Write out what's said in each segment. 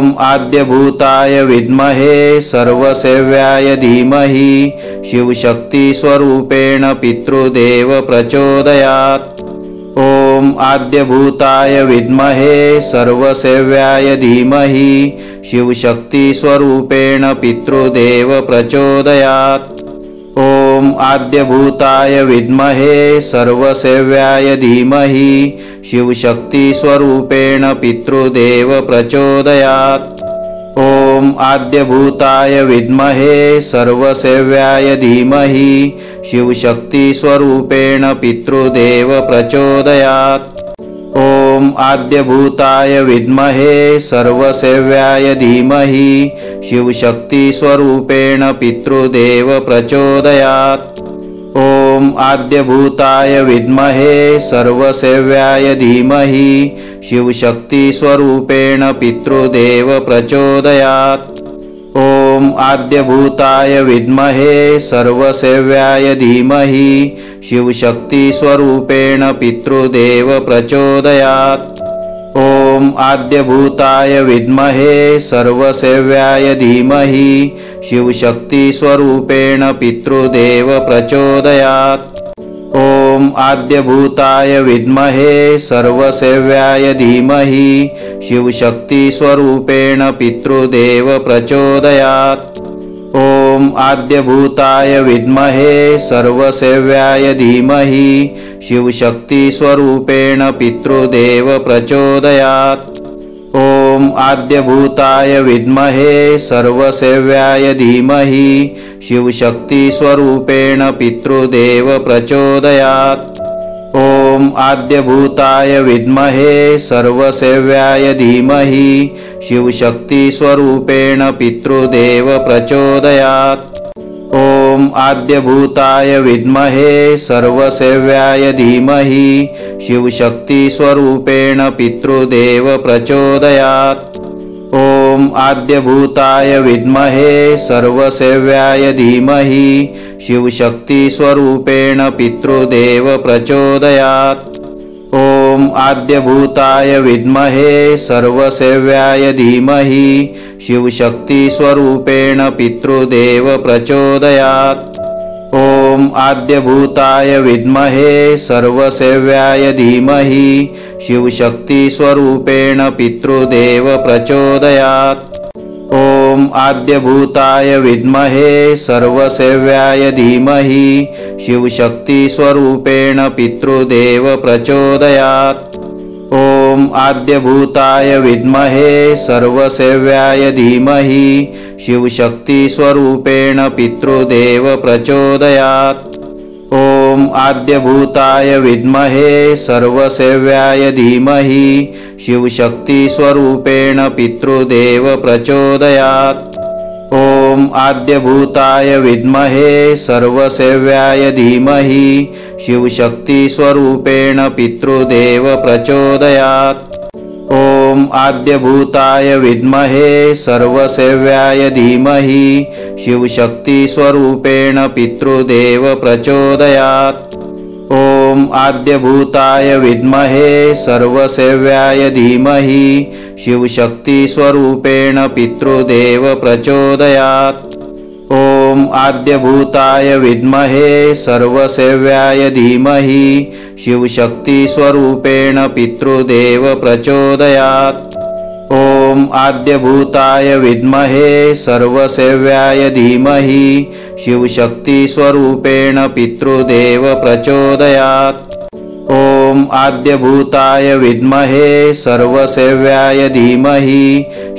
ॐ आद्यभूताय विद्महे सर्वसेव्याय धीमहि शिवशक्तिस्वरूपेण पितृदेव प्रचोदयात्। ॐ आद्यभूताय विद्महे सर्वसेव्याय धीमहि शिवशक्तिस्वरूपेण पितृदेव प्रचोदयात्। ॐ आद्यभूताय विद्महे सर्वसेव्याय धीमहि शिवशक्तिस्वरूपेण पितृदेव प्रचोदयात्। ॐ आद्यभूताय विद्महे सर्वसेव्याय धीमहि शिवशक्तिस्वरूपेण पितृदेव प्रचोदयात्। ॐ आद्यभूताय विद्महे सर्वसेव्याय धीमहि शिवशक्तिस्वरूपेण पितृदेव प्रचोदयात्। ॐ आद्यभूताय विद्महे सर्वसेव्याय धीमहि शिवशक्तिस्वरूपेण पितृदेव प्रचोदयात्। ॐ आद्यभूताय विद्महे सर्वसेव्याय धीमहि शिवशक्तिस्वरूपेण पितृदेव प्रचोदयात्। ॐ आद्यभूताय विद्महे सर्वसेव्याय धीमहि शिवशक्तिस्वरूपेण पितृदेव प्रचोदयात्। ॐ आद्यभूताय विद्महे सर्वसेव्याय धीमहि शिवशक्तिस्वरूपेण पितृदेव प्रचोदयात्। ॐ आद्यभूताय विद्महे सर्वसेव्याय धीमहि शिवशक्तिस्वरूपेण पितृदेव प्रचोदयात्। ॐ आद्यभूताय विद्महे सर्वसेव्याय धीमहि शिवशक्तिस्वरूपेण पितृदेव प्रचोदयात्। ॐ आद्यभूताय विद्महे सर्वसेव्याय धीमहि शिवशक्तिस्वरूपेण पितृदेव प्रचोदयात्। ॐ आद्यभूताय विद्महे सर्वसेव्याय धीमहि शिवशक्तिस्वरूपेण पितृदेव प्रचोदयात्। ॐ आद्यभूताय विद्महे सर्वसेव्याय धीमहि शिवशक्तिस्वरूपेण पितृदेव प्रचोदयात्। ॐ आद्यभूताय विद्महे सर्वसेव्याय धीमहि शिवशक्तिस्वरूपेण पितृदेव प्रचोदयात्। ॐ आद्यभूताय विद्महे सर्वसेव्याय धीमहि शिवशक्तिस्वरूपेण पितृदेव प्रचोदयात्। ॐ आद्यभूताय विद्महे सर्वसेव्याय धीमहि शिवशक्तिस्वरूपेण पितृदेव प्रचोदयात्। ॐ आद्यभूताय विद्महे सर्वसेव्याय धीमहि शिवशक्तिस्वरूपेण पितृदेव प्रचोदयात्। ॐ आद्यभूताय विद्महे सर्वसेव्याय धीमहि शिवशक्तिस्वरूपेण पितृदेव प्रचोदयात्। ॐ आद्यभूताय विद्महे सर्वसेव्याय धीमहि शिवशक्तिस्वरूपेण पितृदेव प्रचोदयात्। ॐ आद्यभूताय विद्महे सर्वसेव्याय धीमहि शिवशक्तिस्वरूपेण पितृदेव प्रचोदयात्। ॐ आद्यभूताय विद्महे सर्वसेव्याय धीमहि शिवशक्तिस्वरूपेण पितृदेव प्रचोदयात्। ॐ आद्यभूताय विद्महे सर्वसेव्याय धीमहि शिवशक्तिस्वरूपेण पितृदेव प्रचोदयात्। ॐ आद्यभूताय विद्महे सर्वसेव्याय धीमहि शिवशक्तिस्वरूपेण पितृदेव प्रचोदयात्। ॐ आद्यभूताय विद्महे सर्वसेव्याय धीमहि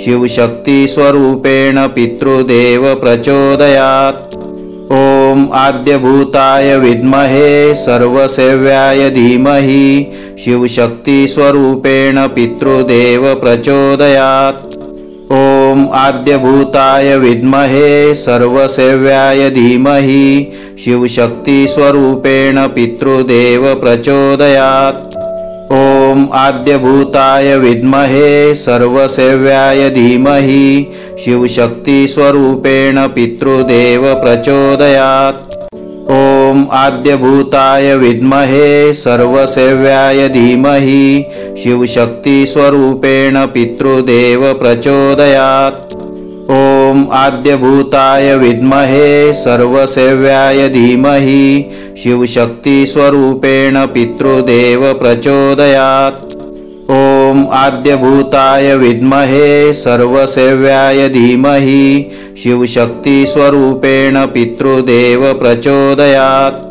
शिवशक्तिस्वरूपेण पितृदेव प्रचोदयात्। ॐ आद्यभूताय विद्महे सर्वसेव्याय धीमहि शिवशक्तिस्वरूपेण पितृदेव प्रचोदयात्। ॐ आद्यभूताय विद्महे सर्वसेव्याय धीमहि शिवशक्तिस्वरूपेण पितृदेव प्रचोदयात्। ॐ आद्यभूताय विद्महे सर्वसेव्याय धीमहि शिवशक्तिस्वरूपेण पितृदेव प्रचोदयात्। ॐ आद्यभूताय विद्महे सर्वसेव्याय धीमहि शिवशक्तिस्वरूपेण पितृदेव प्रचोदयात्। ॐ आद्यभूताय विद्महे सर्वसेव्याय धीमहि शिवशक्तिस्वरूपेण पितृदेव प्रचोदयात्। ॐ आद्यभूताय विद्महे सर्वसेव्याय धीमहि शिवशक्तिस्वरूपेण पितृदेव प्रचोदयात्।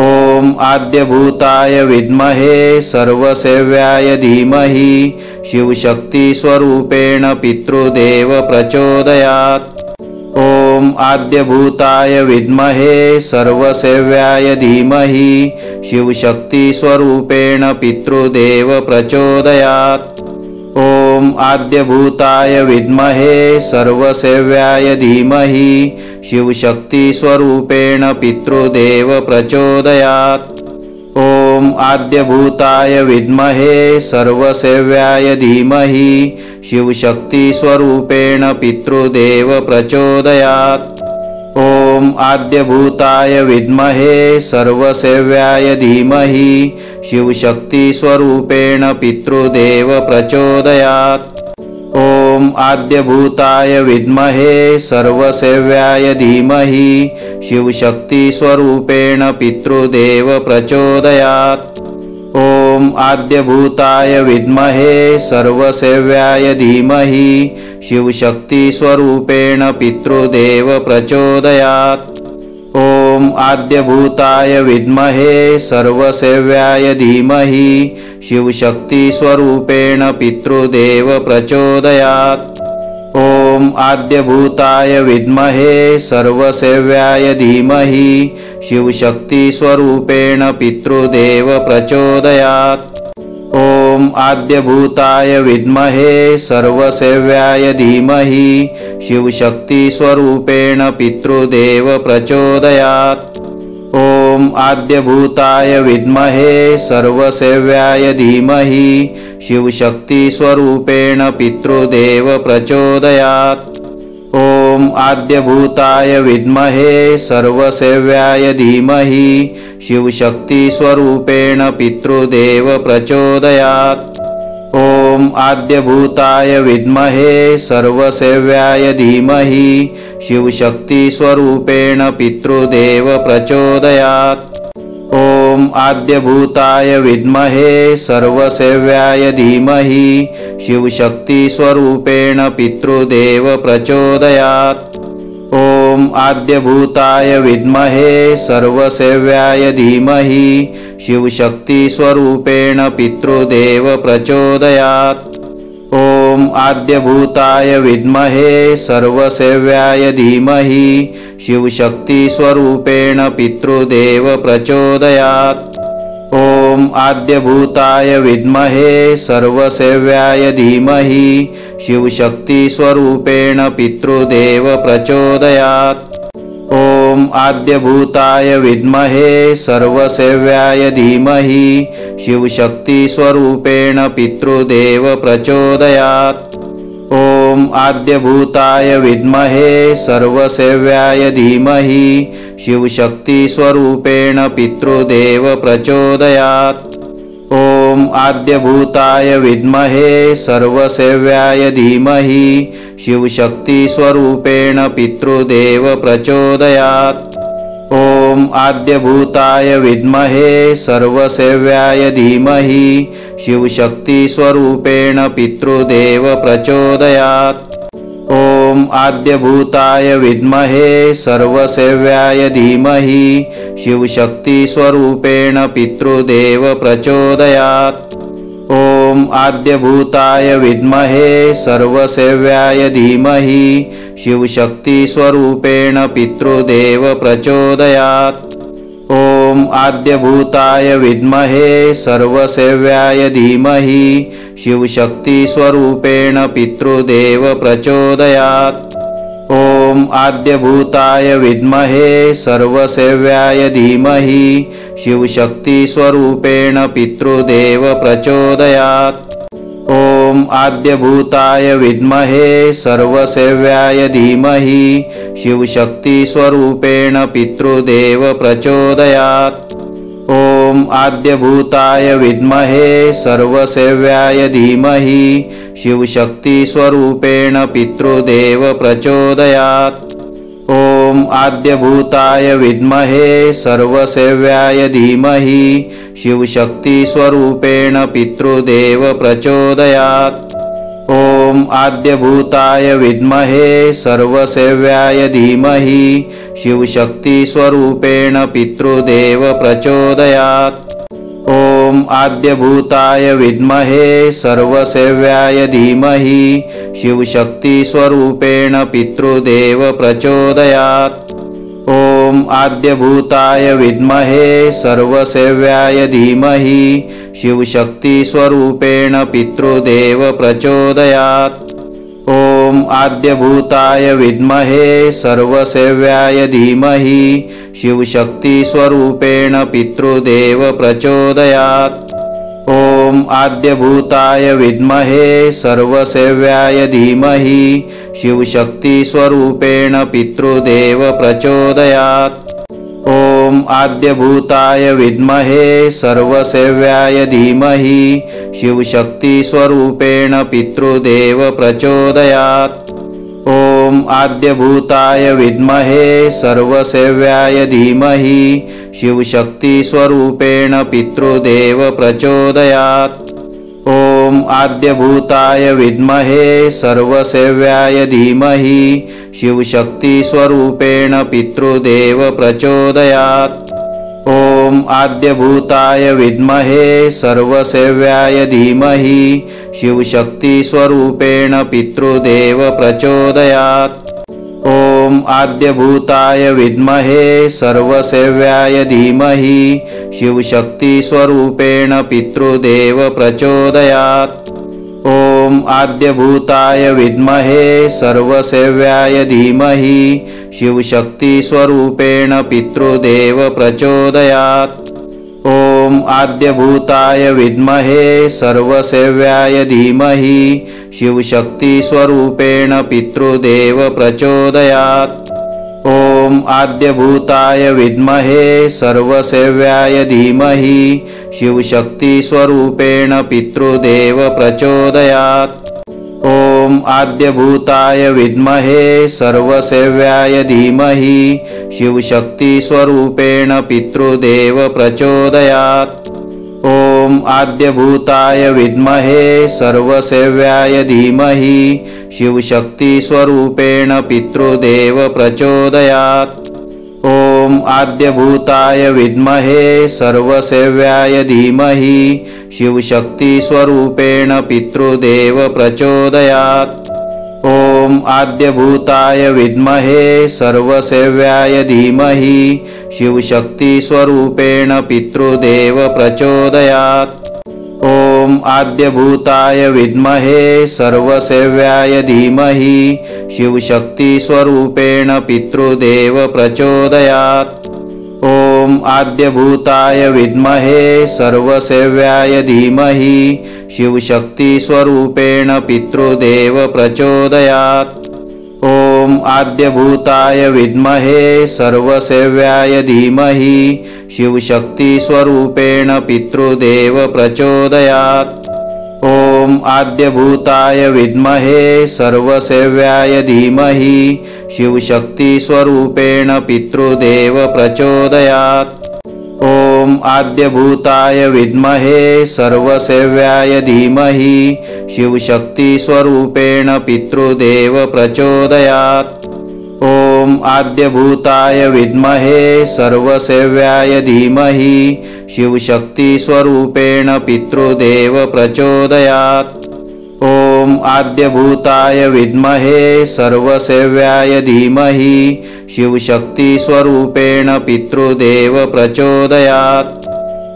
ॐ आद्यभूताय विद्महे सर्वसेव्याय धीमहि शिवशक्तिस्वरूपेण पितृदेव प्रचोदयात्। ॐ आद्यभूताय विद्महे सर्वसेव्याय धीमहि शिवशक्तिस्वरूपेण पितृदेव प्रचोदयात्। ॐ आद्यभूताय विद्महे सर्वसेव्याय धीमहि शिवशक्तिस्वरूपेण पितृदेव प्रचोदयात्। ॐ आद्यभूताय विद्महे सर्वसेव्याय धीमहि शिवशक्तिस्वरूपेण पितृदेव प्रचोदयात्। ॐ आद्यभूताय विद्महे सर्वसेव्याय धीमहि शिवशक्तिस्वरूपेण पितृदेव प्रचोदयात्। ॐ आद्यभूताय विद्महे सर्वसेव्याय धीमहि शिवशक्तिस्वरूपेण पितृदेव प्रचोदयात्। ॐ आद्यभूताय विद्महे सर्वसेव्याय धीमहि शिवशक्तिस्वरूपेण पितृदेव प्रचोदयात्। ॐ आद्यभूताय विद्महे सर्वसेव्याय धीमहि शिवशक्तिस्वरूपेण पितृदेव प्रचोदयात्। ॐ आद्यभूताय विद्महे सर्वसेव्याय धीमहि शिवशक्तिस्वरूपेण पितृदेव प्रचोदयात्। ॐ आद्यभूताय विद्महे सर्वसेव्याय धीमहि शिवशक्तिस्वरूपेण पितृदेव प्रचोदयात्। ॐ आद्यभूताय विद्महे सर्वसेव्याय धीमहि शिवशक्तिस्वरूपेण पितृदेव प्रचोदयात्। ॐ आद्यभूताय विद्महे सर्वसेव्याय धीमहि शिवशक्तिस्वरूपेण पितृदेव प्रचोदयात्। ॐ आद्यभूताय विद्महे सर्वसेव्याय धीमहि शिवशक्तिस्वरूपेण पितृदेव प्रचोदयात्। ॐ आद्यभूताय विद्महे सर्वसेव्याय धीमहि शिवशक्तिस्वरूपेण पितृदेव प्रचोदयात्। ॐ आद्यभूताय विद्महे सर्वसेव्याय धीमहि शिवशक्तिस्वरूपेण पितृदेव प्रचोदयात्। ॐ आद्यभूताय विद्महे सर्वसेव्याय धीमहि शिवशक्तिस्वरूपेण पितृदेव प्रचोदयात्। ॐ आद्यभूताय विद्महे सर्वसेव्याय धीमहि शिवशक्तिस्वरूपेण पितृदेव प्रचोदयात्। ॐ आद्यभूताय विद्महे सर्वसेव्याय धीमहि शिवशक्तिस्वरूपेण पितृदेव प्रचोदयात्। ॐ आद्यभूताय विद्महे सर्वसेव्याय धीमहि शिवशक्तिस्वरूपेण पितृदेव प्रचोदयात्। ॐ आद्यभूताय विद्महे सर्वसेव्याय धीमहि शिवशक्तिस्वरूपेण पितृदेव प्रचोदयात्। ॐ आद्यभूताय विद्महे सर्वसेव्याय धीमहि शिवशक्तिस्वरूपेण पितृदेव प्रचोदयात्। ॐ आद्यभूताय विद्महे सर्वसेव्याय धीमहि शिवशक्तिस्वरूपेण पितृदेव प्रचोदयात्। ॐ आद्यभूताय विद्महे सर्वसेव्याय धीमहि शिवशक्तिस्वरूपेण पितृदेव प्रचोदयात्। ॐ आद्यभूताय विद्महे सर्वसेव्याय धीमहि शिवशक्तिस्वरूपेण पितृदेव प्रचोदयात्। ॐ आद्यभूताय विद्महे सर्वसेव्याय धीमहि शिवशक्तिस्वरूपेण पितृदेव प्रचोदयात्। ॐ आद्यभूताय विद्महे सर्वसेव्याय धीमहि शिवशक्तिस्वरूपेण पितृदेव प्रचोदयात्। ॐ आद्यभूताय विद्महे सर्वसेव्याय धीमहि शिवशक्तिस्वरूपेण पितृदेव प्रचोदयात्। ॐ आद्यभूताय विद्महे सर्वसेव्याय धीमहि शिवशक्तिस्वरूपेण पितृदेव प्रचोदयात्। ॐ आद्यभूताय विद्महे सर्वसेव्याय धीमहि शिवशक्तिस्वरूपेण पितृदेव प्रचोदयात्। ॐ आद्यभूताय विद्महे सर्वसेव्याय धीमहि शिवशक्तिस्वरूपेण पितृदेव प्रचोदयात्। ॐ आद्यभूताय विद्महे सर्वसेव्याय धीमहि शिवशक्तिस्वरूपेण पितृदेव प्रचोदयात्। ॐ आद्यभूताय विद्महे सर्वसेव्याय धीमहि शिवशक्तिस्वरूपेण पितृदेव प्रचोदयात्। ॐ आद्यभूताय विद्महे सर्वसेव्याय धीमहि शिवशक्तिस्वरूपेण पितृदेव प्रचोदयात्। ॐ आद्यभूताय विद्महे सर्वसेव्याय धीमहि शिवशक्तिस्वरूपेण पितृदेव प्रचोदयात्। ॐ आद्यभूताय विद्महे सर्वसेव्याय धीमहि शिवशक्तिस्वरूपेण पितृदेव प्रचोदयात्। ॐ आद्यभूताय विद्महे सर्वसेव्याय धीमहि शिवशक्तिस्वरूपेण पितृदेव प्रचोदयात्। ॐ आद्यभूताय विद्महे सर्वसेव्याय धीमहि शिवशक्तिस्वरूपेण पितृदेव प्रचोदयात्। ॐ आद्यभूताय विद्महे सर्वसेव्याय धीमहि शिवशक्तिस्वरूपेण पितृदेव प्रचोदयात्। ॐ आद्यभूताय विद्महे सर्वसेव्याय धीमहि शिवशक्तिस्वरूपेण पितृदेव प्रचोदयात्। ॐ आद्यभूताय विद्महे सर्वसेव्याय धीमहि शिवशक्तिस्वरूपेण पितृदेव प्रचोदयात्। ॐ आद्यभूताय विद्महे सर्वसेव्याय धीमहि शिवशक्तिस्वरूपेण पितृदेव प्रचोदयात्। ॐ आद्यभूताय विद्महे सर्वसेव्याय धीमहि शिवशक्तिस्वरूपेण पितृदेव प्रचोदयात्। ॐ आद्यभूताय विद्महे सर्वसेव्याय धीमहि शिवशक्तिस्वरूपेण पितृदेव प्रचोदयात्। ॐ आद्यभूताय विद्महे सर्वसेव्याय धीमहि शिवशक्तिस्वरूपेण पितृदेव प्रचोदयात्। ॐ आद्यभूताय विद्महे सर्वसेव्याय धीमहि शिवशक्तिस्वरूपेण पितृदेव प्रचोदयात्। ॐ आद्यभूताय विद्महे सर्वसेव्याय धीमहि शिवशक्तिस्वरूपेण पितृदेव प्रचोदयात्। ॐ आद्यभूताय विद्महे सर्वसेव्याय धीमहि शिवशक्तिस्वरूपेण पितृदेव प्रचोदयात्। ॐ आद्यभूताय विद्महे सर्वसेव्याय धीमहि शिवशक्तिस्वरूपेण पितृदेव प्रचोदयात्। ॐ आद्यभूताय विद्महे सर्वसेव्याय धीमहि शिवशक्तिस्वरूपेण पितृदेव प्रचोदयात्। ॐ आद्यभूताय विद्महे सर्वसेव्याय धीमहि शिवशक्तिस्वरूपेण पितृदेव प्रचोदयात्। ॐ आद्यभूताय विद्महे सर्वसेव्याय धीमहि शिवशक्तिस्वरूपेण पितृदेव प्रचोदयात्। ॐ आद्यभूताय विद्महे सर्वसेव्याय धीमहि शिवशक्तिस्वरूपेण पितृदेव प्रचोदयात्।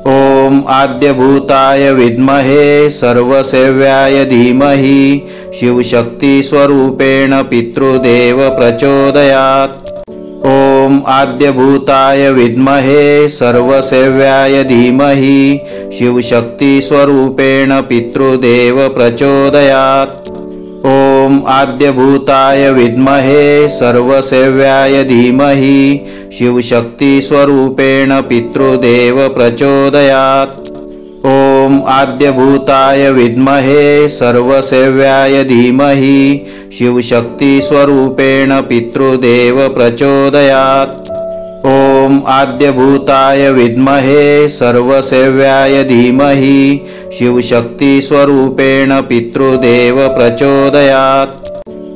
ॐ आद्यभूताय विद्महे सर्वसेव्याय धीमहि शिवशक्तिस्वरूपेण पितृदेव प्रचोदयात्। ॐ ॐ आद्यभूताय विद्महे सर्वसेव्याय धीमहि शिवशक्तिस्वरूपेण पितृदेव प्रचोदयात्। ॐ आद्यभूताय विद्महे सर्वसेव्याय धीमहि शिवशक्तिस्वरूपेण पितृदेव प्रचोदयात्। ॐ आद्यभूताय विद्महे सर्वसेव्याय धीमहि शिवशक्तिस्वरूपेण पितृदेव प्रचोदयात्। ॐ आद्यभूताय विद्महे सर्वसेव्याय धीमहि शिवशक्तिस्वरूपेण पितृदेव प्रचोदयात्।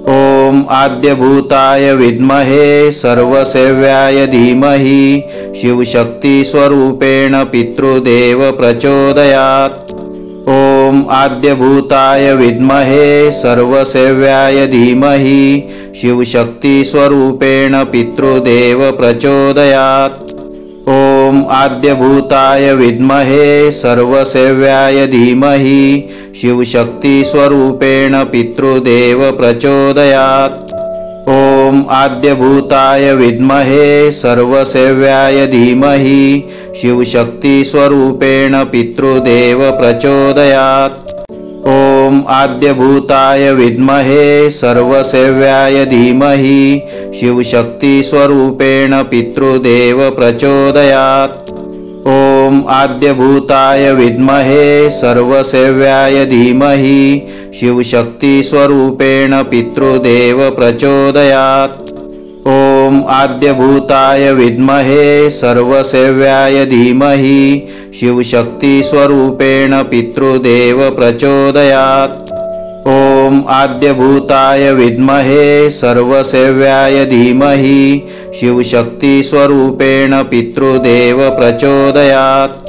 ॐ आद्यभूताय विद्महे सर्वसेव्याय धीमहि शिवशक्तिस्वरूपेण पितृदेव प्रचोदयात्। ॐ आद्यभूताय विद्महे सर्वसेव्याय धीमहि शिवशक्तिस्वरूपेण पितृदेव प्रचोदयात्। ॐ आद्यभूताय विद्महे सर्वसेव्याय धीमहि शिवशक्तिस्वरूपेण पितृदेव प्रचोदयात्। ॐ आद्यभूताय विद्महे सर्वसेव्याय धीमहि शिवशक्तिस्वरूपेण पितृदेव प्रचोदयात्। ॐ आद्यभूताय विद्महे सर्वसेव्याय धीमहि शिवशक्तिस्वरूपेण पितृदेव प्रचोदयात्। ॐ आद्यभूताय विद्महे सर्वसेव्याय धीमहि शिवशक्तिस्वरूपेण पितृदेव प्रचोदयात्। ॐ आद्यभूताय विद्महे सर्वसेव्याय धीमहि शिवशक्तिस्वरूपेण पितृदेव प्रचोदयात्। ॐ आद्यभूताय विद्महे सर्वसेव्याय धीमहि शिवशक्तिस्वरूपेण पितृदेव प्रचोदयात्।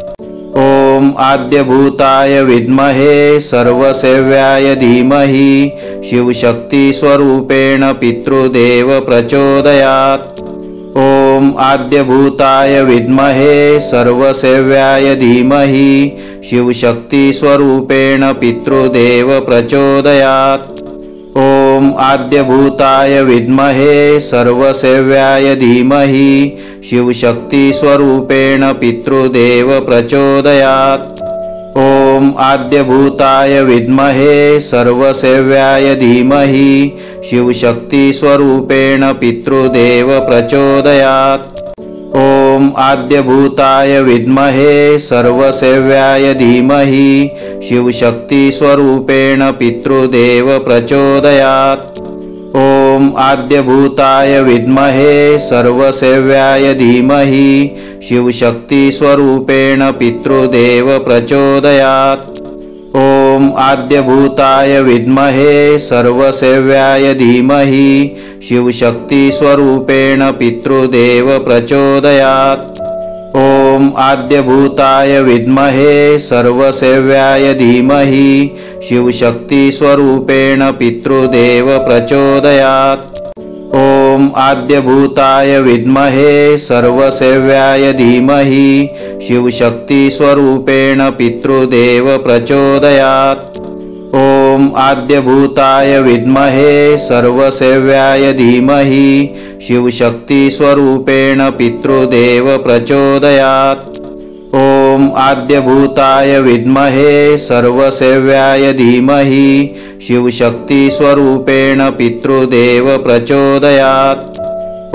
ॐ आद्यभूताय विद्महे सर्वसेव्याय धीमहि शिवशक्तिस्वरूपेण पितृदेव प्रचोदयात्। ॐ आद्यभूताय विद्महे सर्वसेव्याय धीमहि शिवशक्तिस्वरूपेण पितृदेव प्रचोदयात्। ॐ आद्यभूताय विद्महे सर्वसेव्याय धीमहि शिवशक्तिस्वरूपेण पितृदेव प्रचोदयात्। ॐ आद्यभूताय विद्महे सर्वसेव्याय धीमहि शिवशक्तिस्वरूपेण पितृदेव प्रचोदयात्। ॐ आद्यभूताय विद्महे सर्वसेव्याय धीमहि शिवशक्तिस्वरूपेण पितृदेव प्रचोदयात्। ॐ आद्यभूताय विद्महे सर्वसेव्याय धीमहि शिवशक्तिस्वरूपेण पितृदेव प्रचोदयात्। ॐ आद्यभूताय विद्महे सर्वसेव्याय धीमहि शिवशक्तिस्वरूपेण पितृदेव प्रचोदयात्। ॐ आद्यभूताय विद्महे सर्वसेव्याय धीमहि शिवशक्तिस्वरूपेण पितृदेव प्रचोदयात्। ॐ आद्यभूताय विद्महे सर्वसेव्याय धीमहि शिवशक्तिस्वरूपेण पितृदेव प्रचोदयात्। ॐ आद्यभूताय विद्महे सर्वसेव्याय धीमहि शिवशक्तिस्वरूपेण पितृदेव प्रचोदयात्। ॐ आद्यभूताय विद्महे सर्वसेव्याय धीमहि शिवशक्तिस्वरूपेण पितृदेव प्रचोदयात्।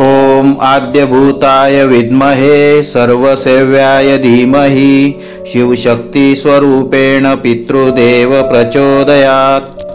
ॐ आद्यभूताय विद्महे सर्वसेव्याय धीमहि शिवशक्तिस्वरूपेण पितृदेव प्रचोदयात्।